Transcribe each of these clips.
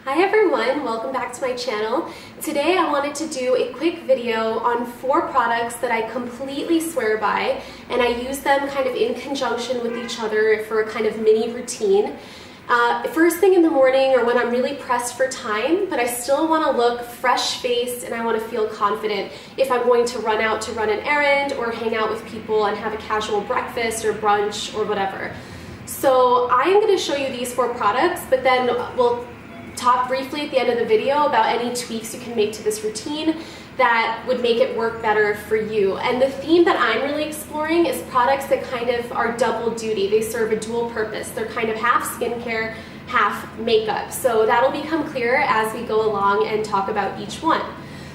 Hi everyone, welcome back to my channel. Today I wanted to do a quick video on 4 products that I completely swear by, and I use them kind of in conjunction with each other for a kind of mini routine. First thing in the morning or when I'm really pressed for time, but I still want to look fresh-faced and I want to feel confident if I'm going to run out to run an errand or hang out with people and have a casual breakfast or brunch or whatever. So I am going to show you these 4 products, but then we'll talk briefly at the end of the video about any tweaks you can make to this routine that would make it work better for you. And the theme that I'm really exploring is products that kind of are double duty. They serve a dual purpose. They're kind of half skincare, half makeup. So that'll become clearer as we go along and talk about each one.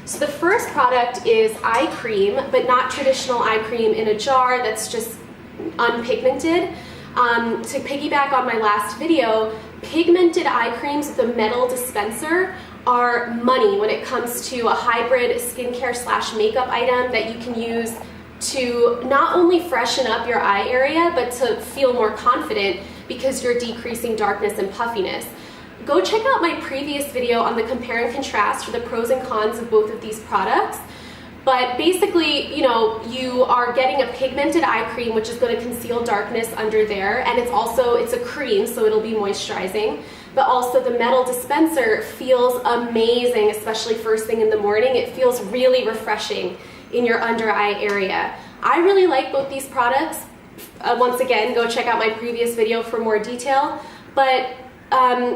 So the first product is eye cream, but not traditional eye cream in a jar that's just unpigmented. To piggyback on my last video, pigmented eye creams with a metal dispenser are money when it comes to a hybrid skincare slash makeup item that you can use to not only freshen up your eye area, but to feel more confident because you're decreasing darkness and puffiness. Go check out my previous video on the compare and contrast for the pros and cons of both of these products. But basically, you know, you are getting a pigmented eye cream, which is going to conceal darkness under there, and it's a cream, so it'll be moisturizing. But also the metal dispenser feels amazing, especially first thing in the morning. It feels really refreshing in your under eye area. I really like both these products. Once again, go check out my previous video for more detail. But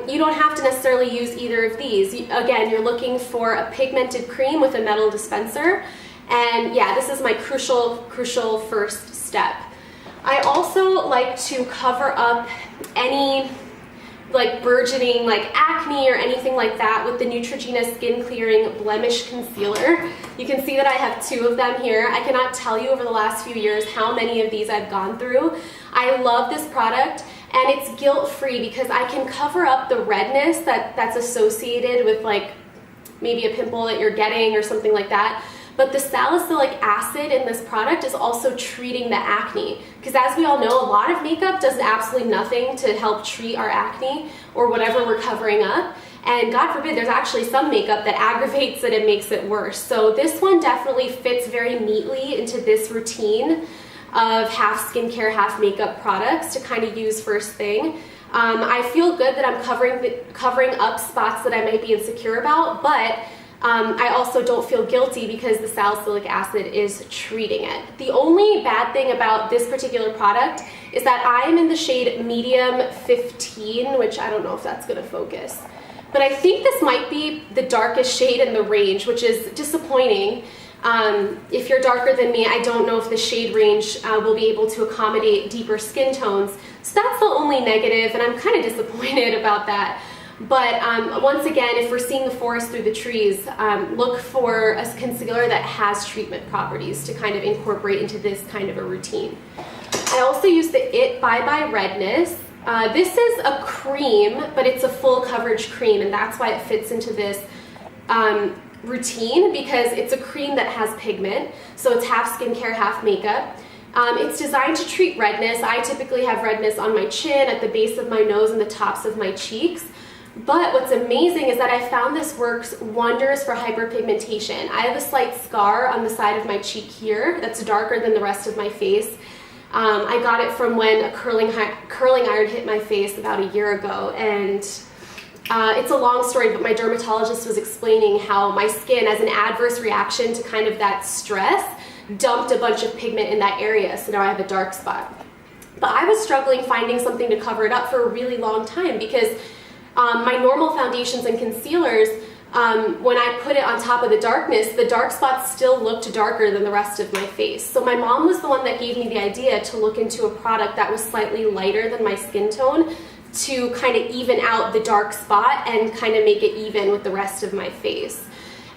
you don't have to necessarily use either of these. Again, you're looking for a pigmented cream with a metal dispenser. And yeah, this is my crucial first step. I also like to cover up any like burgeoning like acne or anything like that with the Neutrogena Skin Clearing Blemish Concealer. You can see that I have 2 of them here. I cannot tell you over the last few years how many of these I've gone through. I love this product. And it's guilt-free because I can cover up the redness that's associated with like maybe a pimple that you're getting or something like that. But the salicylic acid in this product is also treating the acne. Because as we all know, a lot of makeup does absolutely nothing to help treat our acne or whatever we're covering up. And God forbid, there's actually some makeup that aggravates it and makes it worse. So this one definitely fits very neatly into this routine of half skincare, half makeup products to kind of use first thing. I feel good that I'm covering up spots that I might be insecure about, but I also don't feel guilty because the salicylic acid is treating it. The only bad thing about this particular product is that I'm in the shade medium 15, which I don't know if that's gonna focus. But I think this might be the darkest shade in the range, which is disappointing. If you're darker than me, I don't know if the shade range will be able to accommodate deeper skin tones. So that's the only negative, and I'm kind of disappointed about that. But once again, if we're seeing the forest through the trees, look for a concealer that has treatment properties to kind of incorporate into this kind of a routine. I also use the IT Bye Bye Redness. This is a cream, but it's a full coverage cream, and that's why it fits into this routine, because it's a cream that has pigment, so it's half skincare, half makeup. It's designed to treat redness. I typically have redness on my chin, at the base of my nose, and the tops of my cheeks. But what's amazing is that I found this works wonders for hyperpigmentation. I have a slight scar on the side of my cheek here that's darker than the rest of my face. I got it from when a curling iron hit my face about a year ago, and it's a long story, but my dermatologist was explaining how my skin, as an adverse reaction to kind of that stress, dumped a bunch of pigment in that area, so now I have a dark spot. But I was struggling finding something to cover it up for a really long time because my normal foundations and concealers, when I put it on top of the dark spots still looked darker than the rest of my face. So my mom was the one that gave me the idea to look into a product that was slightly lighter than my skin tone to kind of even out the dark spot and kind of make it even with the rest of my face.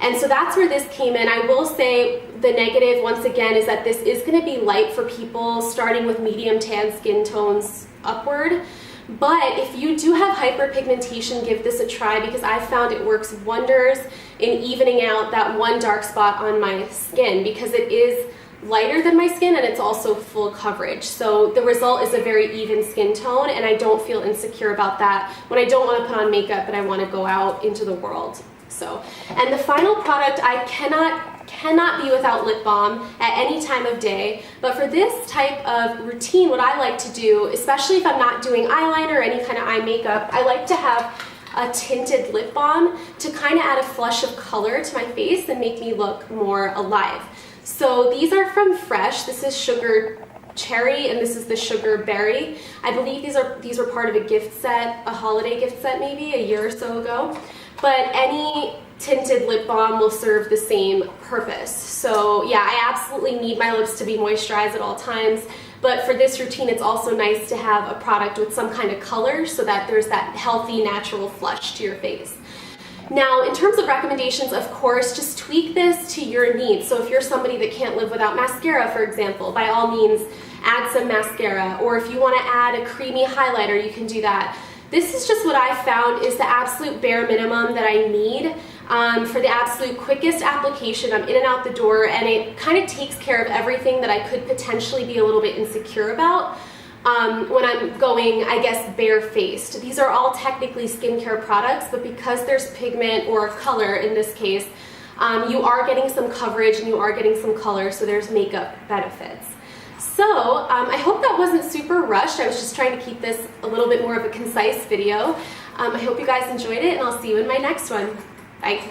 And so that's where this came in. I will say the negative, once again, is that this is going to be light for people starting with medium tan skin tones upward. But if you do have hyperpigmentation, give this a try because I found it works wonders in evening out that one dark spot on my skin because it is lighter than my skin, and it's also full coverage. So the result is a very even skin tone, and I don't feel insecure about that when I don't want to put on makeup but I want to go out into the world. So, and the final product, I cannot be without lip balm at any time of day, but for this type of routine, what I like to do, especially if I'm not doing eyeliner or any kind of eye makeup, I like to have a tinted lip balm to kind of add a flush of color to my face and make me look more alive. So these are from Fresh. This is Sugar Cherry and this is the Sugar Berry. I believe these were part of a gift set, a holiday gift set maybe a year or so ago. But any tinted lip balm will serve the same purpose. So yeah, I absolutely need my lips to be moisturized at all times. But for this routine, it's also nice to have a product with some kind of color so that there's that healthy, natural flush to your face. Now, in terms of recommendations, of course, just tweak this to your needs. So if you're somebody that can't live without mascara, for example, by all means, add some mascara. Or if you want to add a creamy highlighter, you can do that. This is just what I found is the absolute bare minimum that I need for the absolute quickest application. I'm in and out the door, and it kind of takes care of everything that I could potentially be a little bit insecure about when I'm going, I guess, barefaced. These are all technically skincare products, but because there's pigment or color in this case, you are getting some coverage and you are getting some color, so there's makeup benefits. So I hope that wasn't super rushed. I was just trying to keep this a little bit more of a concise video. I hope you guys enjoyed it, and I'll see you in my next one. Bye.